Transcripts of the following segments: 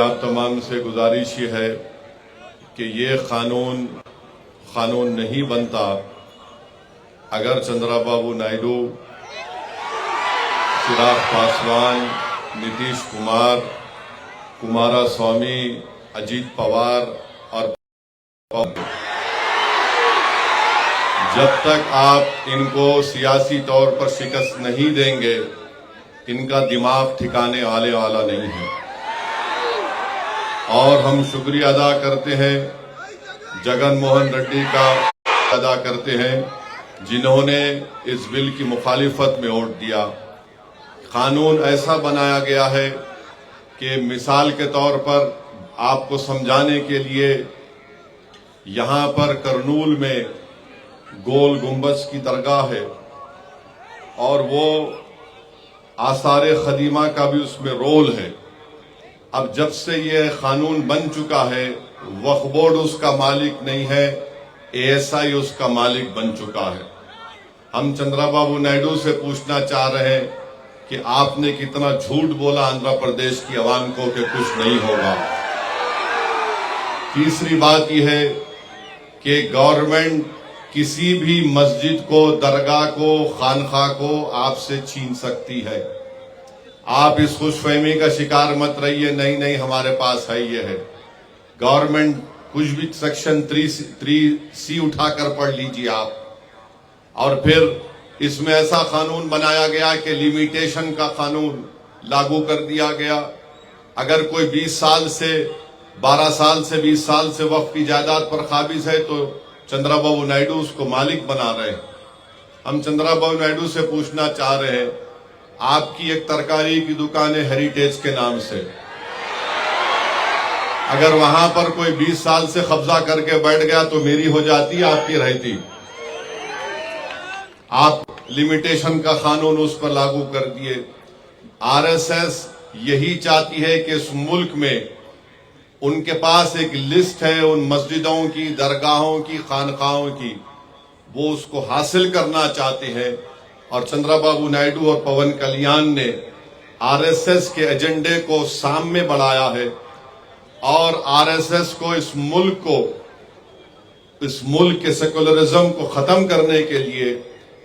आप तमाम से गुजारिश ये है कि ये कानून नहीं बनता अगर चंद्रबाबू नायडू, चिराग पासवान, नीतीश कुमार, कुमारस्वामी, अजीत पवार और जब तक आप इनको सियासी तौर पर शिकस्त नहीं देंगे, इनका दिमाग ठिकाने आने वाला नहीं है। और हम शुक्रिया अदा करते हैं जगन मोहन रेड्डी का, अदा करते हैं जिन्होंने इस बिल की मुखालिफत में वोट दिया। कानून ऐसा बनाया गया है कि मिसाल के तौर पर आपको समझाने के लिए, यहां पर करनूल में गोल गुंबज की दरगाह है और वो आसारे खदीमा का भी उसमें रोल है। अब जब से ये कानून बन चुका है, वक्फ बोर्ड उसका मालिक नहीं है, एएसआई उसका मालिक बन चुका है। हम चंद्रबाबू नायडू से पूछना चाह रहे हैं कि आपने कितना झूठ बोला आंध्र प्रदेश की आवाम को कि कुछ नहीं होगा। तीसरी बात यह है कि गवर्नमेंट किसी भी मस्जिद को, दरगाह को, खानखा को आपसे छीन सकती है। आप इस खुशफहमी का शिकार मत रहिए, नहीं हमारे पास है, ये है। गवर्नमेंट कुछ भी सेक्शन 3C उठाकर पढ़ लीजिए आप। और फिर इसमें ऐसा कानून बनाया गया कि लिमिटेशन का कानून लागू कर दिया गया। अगर कोई 20 साल से 12 साल से 20 साल से वक्फ की जायदाद पर काबिज है तो चंद्रबाबू नायडू उसको मालिक बना रहे हैं। हम चंद्रबाबू नायडू से पूछना चाह रहे हैं, आपकी एक तरकारी की दुकान है हेरिटेज के नाम से, अगर वहां पर कोई 20 साल से कब्जा करके बैठ गया तो मेरी हो जाती, आपकी रहती। आप लिमिटेशन का कानून उस पर लागू कर दिए। आरएसएस यही चाहती है कि इस मुल्क में उनके पास एक लिस्ट है उन मस्जिदों की, दरगाहों की, खानकाहों की, वो उसको हासिल करना चाहते हैं। और चंद्रबाबू नायडू और पवन कल्याण ने आरएसएस के एजेंडे को सामने बढ़ाया है और आरएसएस को इस मुल्क के सेकुलरिज्म को खत्म करने के लिए,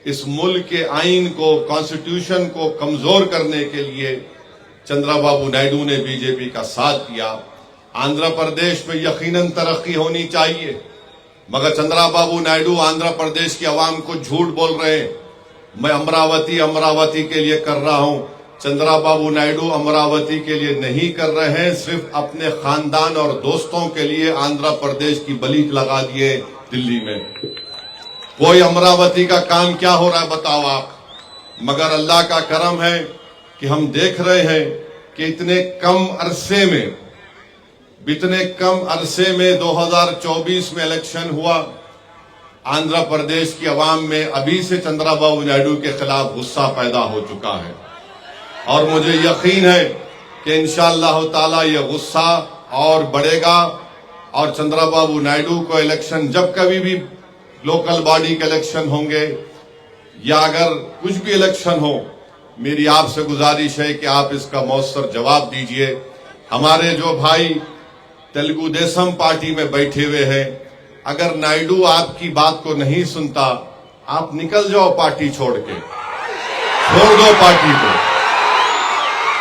इस मुल्क के आइन को, कॉन्स्टिट्यूशन को कमजोर करने के लिए चंद्रबाबू नायडू ने बीजेपी का साथ दिया। आंध्र प्रदेश में यकीनन तरक्की होनी चाहिए, मगर चंद्रबाबू नायडू आंध्र प्रदेश की आवाम को झूठ बोल रहे हैं। मैं अमरावती के लिए कर रहा हूं। चंद्रबाबू नायडू अमरावती के लिए नहीं कर रहे हैं, सिर्फ अपने खानदान और दोस्तों के लिए आंध्र प्रदेश की बलि लगा दिए दिल्ली में। कोई अमरावती का काम क्या हो रहा है बताओ आप। मगर अल्लाह का करम है कि हम देख रहे हैं कि इतने कम अरसे में 2024 में इलेक्शन हुआ। आंध्र प्रदेश की आवाम में अभी से चंद्रबाबू नायडू के खिलाफ गुस्सा पैदा हो चुका है और मुझे यकीन है कि इंशाअल्लाह ताला ये गुस्सा और बढ़ेगा और चंद्रबाबू नायडू को इलेक्शन, जब कभी भी लोकल बॉडी के इलेक्शन होंगे या अगर कुछ भी इलेक्शन हो, मेरी आपसे गुजारिश है कि आप इसका मौसर जवाब दीजिए। हमारे जो भाई तेलुगु देशम पार्टी में बैठे हुए हैं, अगर नायडू आपकी बात को नहीं सुनता, आप निकल जाओ पार्टी छोड़ दो पार्टी को।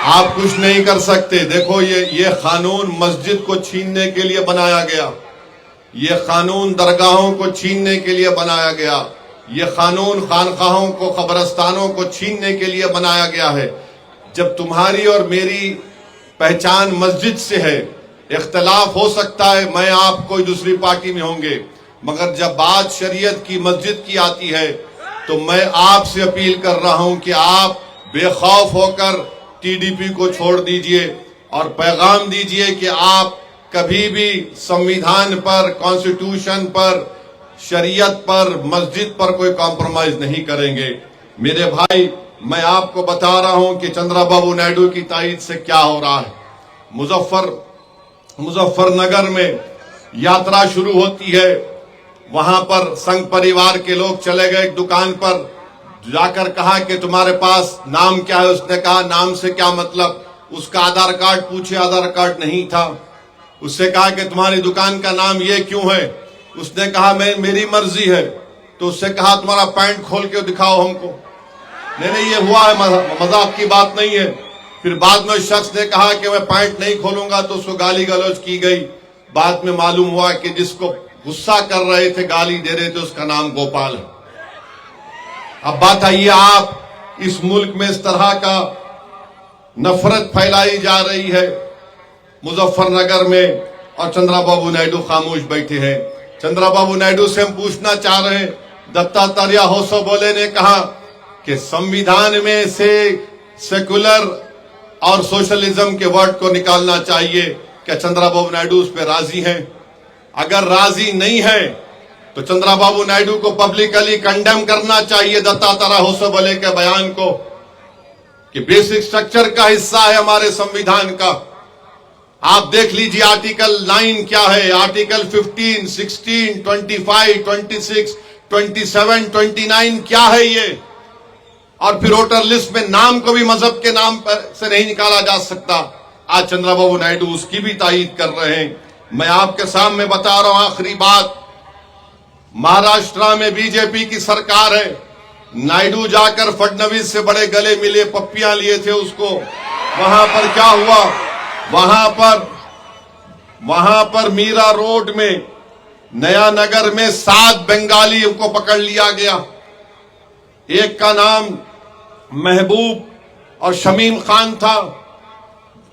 आप कुछ नहीं कर सकते। देखो ये कानून मस्जिद को छीनने के लिए बनाया गया, ये कानून दरगाहों को छीनने के लिए बनाया गया, ये कानून खानकाहों को, कब्रस्तानों को छीनने के लिए बनाया गया है। जब तुम्हारी और मेरी पहचान मस्जिद से है, इख्तलाफ हो सकता है, मैं आप कोई दूसरी पार्टी में होंगे, मगर जब बात शरीयत की, मस्जिद की आती है तो मैं आपसे अपील कर रहा हूं कि आप बेखौफ होकर टीडीपी को छोड़ दीजिए और पैगाम दीजिए कि आप कभी भी संविधान पर, कॉन्स्टिट्यूशन पर, शरीयत पर, मस्जिद पर कोई कॉम्प्रोमाइज नहीं करेंगे। मेरे भाई, मैं आपको बता रहा हूं कि चंद्रबाबू नायडू की तायद से क्या हो रहा है। मुजफ्फरनगर में यात्रा शुरू होती है, वहां पर संघ परिवार के लोग चले गए एक दुकान पर, जाकर कहा कि तुम्हारे पास नाम क्या है। उसने कहा नाम से क्या मतलब, उसका आधार कार्ड पूछे, आधार कार्ड नहीं था। उससे कहा कि तुम्हारी दुकान का नाम ये क्यों है? उसने कहा मेरी मर्जी है। तो उससे कहा तुम्हारा पैंट खोल के दिखाओ हमको। नहीं, ये हुआ है, मजाक की बात नहीं है। फिर बाद में शख्स ने कहा कि मैं पैंट नहीं खोलूंगा, तो उसको गाली गलौज की गई। बाद में मालूम हुआ कि जिसको गुस्सा कर रहे थे, गाली दे रहे थे, उसका नाम गोपाल है। अब बात आइए, आप इस मुल्क में इस तरह का नफरत फैलाई जा रही है मुजफ्फरनगर में, और चंद्रबाबू नायडू खामोश बैठे हैं। चंद्रबाबू नायडू से हम पूछना चाह रहे हैं, दत्तात्रेय होसबोले ने कहा कि संविधान में से सेकुलर और सोशलिज्म के वर्ड को निकालना चाहिए। क्या चंद्रबाबू नायडू उस पर राजी हैं? अगर राजी नहीं है तो चंद्रबाबू नायडू को पब्लिकली कंडेम करना चाहिए दत्तात्रेय होसबोले के बयान को, कि बेसिक स्ट्रक्चर का हिस्सा है हमारे संविधान का। आप देख लीजिए आर्टिकल 9 क्या है, आर्टिकल 15, 16, 25, 26, 27, 29 क्या है ये। और फिर वोटर लिस्ट में नाम को भी मजहब के नाम पर से नहीं निकाला जा सकता। आज चंद्रबाबू नायडू उसकी भी तायीद कर रहे हैं। मैं आपके सामने बता रहा हूं आखिरी बात, महाराष्ट्र में बीजेपी की सरकार है। नायडू जाकर फडणवीस से बड़े गले मिले, पप्पियां लिए थे उसको। वहां पर क्या हुआ? वहां पर मीरा रोड में, नया नगर में 7 बंगालियों को पकड़ लिया गया। एक का नाम महबूब और शमीम खान था,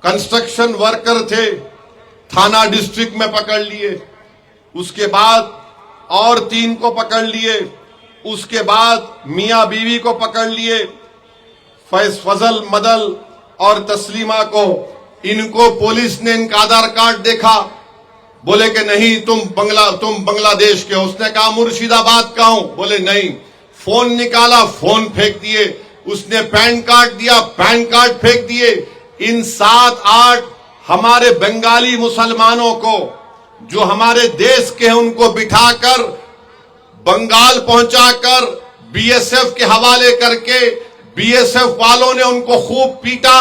कंस्ट्रक्शन वर्कर थे, थाना डिस्ट्रिक्ट में पकड़ लिए। उसके बाद और 3 को पकड़ लिए। उसके बाद मियां बीवी को पकड़ लिए, फजल, मदल और तस्लीमा को। इनको पुलिस ने इनका आधार कार्ड देखा, बोले कि नहीं तुम बांग्लादेश के हो। उसने कहा मुर्शिदाबाद का हूं, बोले नहीं। फोन निकाला, फोन फेंक दिए। उसने पैन कार्ड दिया, पैन कार्ड फेंक दिए। इन 7-8 हमारे बंगाली मुसलमानों को जो हमारे देश के हैं उनको बिठाकर बंगाल पहुंचाकर बीएसएफ के हवाले करके, बीएसएफ वालों ने उनको खूब पीटा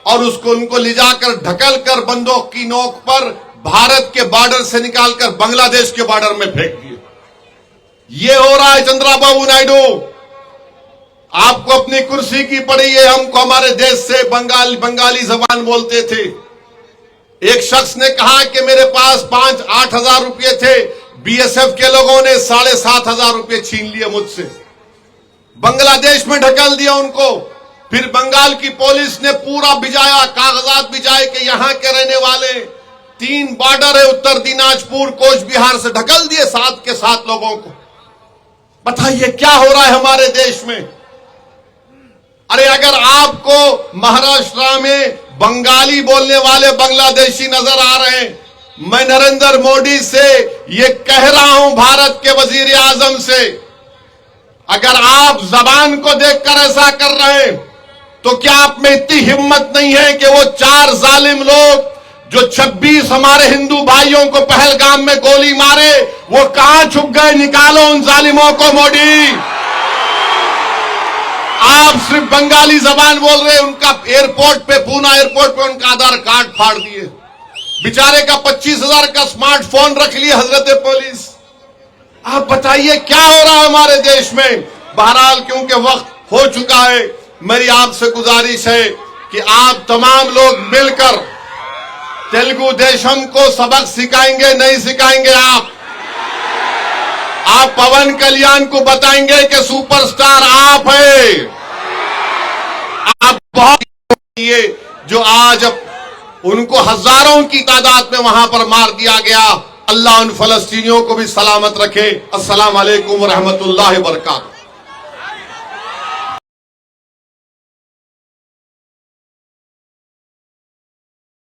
और उनको ले जाकर ढकल कर बंदूक की नोक पर भारत के बॉर्डर से निकालकर बांग्लादेश के बॉर्डर में फेंक दिए। ये हो रहा है चंद्रबाबू नायडू। आपको अपनी कुर्सी की पड़ी है, हमको हमारे देश से बंगाली जबान बोलते थे। एक शख्स ने कहा कि मेरे पास 5-8 हजार रुपये थे, बीएसएफ के लोगों ने 7,500 रुपये छीन लिए मुझसे, बांग्लादेश में ढकल दिया उनको। फिर बंगाल की पुलिस ने पूरा भिजाया, कागजात भिजाए कि यहां के रहने वाले 3 बॉर्डर है, उत्तर दिनाजपुर, कोच बिहार से ढकल दिए 7 के 7 लोगों को। बताइए क्या हो रहा है हमारे देश में। अरे अगर आपको महाराष्ट्र में बंगाली बोलने वाले बांग्लादेशी नजर आ रहे हैं, मैं नरेंद्र मोदी से ये कह रहा हूं, भारत के वजीर आजम से, अगर आप जबान को देखकर ऐसा कर रहे हैं तो क्या आप में इतनी हिम्मत नहीं है कि वो 4 जालिम लोग जो 26 हमारे हिंदू भाइयों को पहलगाम में गोली मारे, वो कहां छुप गए? निकालो उन जालिमों को मोदी। आप सिर्फ बंगाली जबान बोल रहे हैं। उनका एयरपोर्ट पे, पूना एयरपोर्ट पे उनका आधार कार्ड फाड़ दिए। बेचारे का 25,000 का स्मार्टफोन रख लिए हजरत पुलिस। आप बताइए क्या हो रहा है हमारे देश में। बहरहाल क्योंकि वक्त हो चुका है, मेरी आपसे गुजारिश है कि आप तमाम लोग मिलकर तेलुगु देशम को सबक सिखाएंगे, नहीं सिखाएंगे आप पवन कल्याण को बताएंगे कि सुपरस्टार आप है। आप बहुत ये जो आज उनको हजारों की तादाद में वहां पर मार दिया गया, अल्लाह उन फलस्तीनियों को भी सलामत रखे। अस्सलाम वालेकुम व रहमतुल्लाहि व बरकातहू।